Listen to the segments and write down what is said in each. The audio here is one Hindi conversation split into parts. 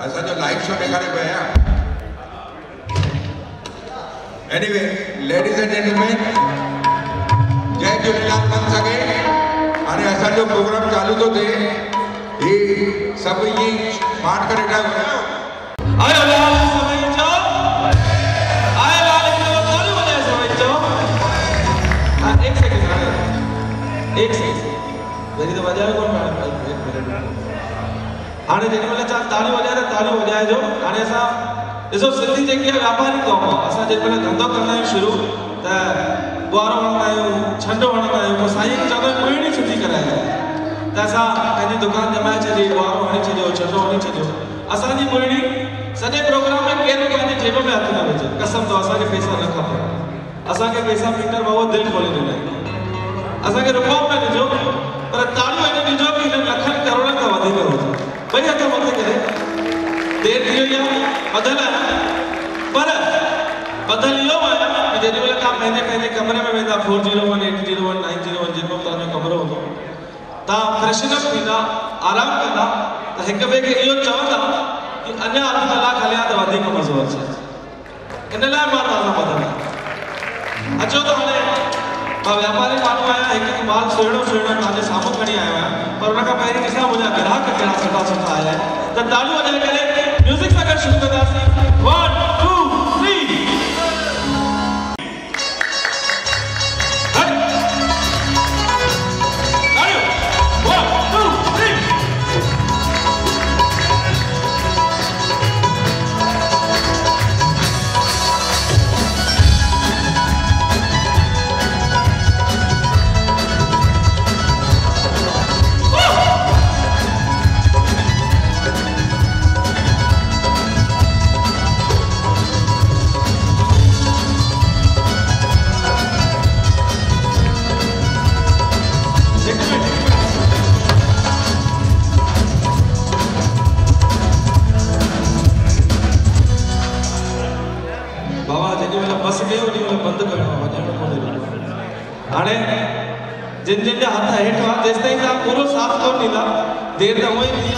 असां जो लाइव शो ॾेखारे पिया आहियूं। एनीवे लेडीज़ एंड जेंटलमैन, जय झूलेलाल मन सके। हाणे असांजो प्रोग्राम चालू थो थिए। ही सभु ईअं पाठ करे वेठा आहियो। आयो लाल सभई चओ, आयो लाल हिकिड़ो ताली वॼाए सभई चओ। हाँ एक सेकंड, एक सेकंड वरी तो वॼायो कोन हाणे जेॾी महिल तव्हां ताली वॼाए त ताली वॼाइजो। हाणे असां ॾिसो सिंधी जेकी आहे वापारी क़ौम आहे। असां जेॾी महिल धंधो कंदा आहियूं शुरू त गुआरो हणंदा आहियूं, छंडो हणंदा आहियूं, पोइ साईं खे चवंदा आहियूं मुहिड़ी सुठी कराए त असां पंहिंजी दुकान जमाए छॾी, गुआरो हणी छॾियो, छंडो हणी छॾियो। असांजी मुहिड़ी सॼे प्रोग्राम में केरु पंहिंजे जेब में हथ न विझे, कसम तो असांखे पैसा न खपे। असांखे पैसा पीटर बाबू दिलि खोले ॾिना आहिनि। असांखे रुपयो न ॾिजो, पर तालियूं हिन ॾिजो कि हिन लखनि करोड़नि खां वधीक हुजे। ॿई हथ मथे करे देरि थी वई आहे, ॿधल आहे, पर ॿधल इहो आहे कि जेॾी महिल तव्हां पंहिंजे कमरे में वेंदा 401, 801, 901 जेको तव्हांजो कमरो हूंदो, तव्हां फ्रेशन अप थींदा, आराम कंदा त हिक ॿिए खे इहो चवंदा कि अञा अधु कलाक हलिया त वधीक मज़ो अचे। इन लाइ मां तव्हां सां ॿधल आहियां। अचो त हाणे मां व्यापारी माण्हू आहियां, हिकु माल सुहिणो तव्हांजे साम्हूं खणी आयो आहियां, पर हुन खां पहिरीं ॾिसां मुंहिंजा ग्राहक कहिड़ा सुठा सुठा आया आहिनि। त तालियूं वॼाए करे म्यूज़िक सां गॾु शुरू कंदासीं। 1 2 3 हाणे जिन जा हथ हेठि हुआ तेसि ताईं तव्हां पूरो साथ कोन ॾींदा, देरि त हूअं ई थी।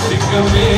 Sick of me,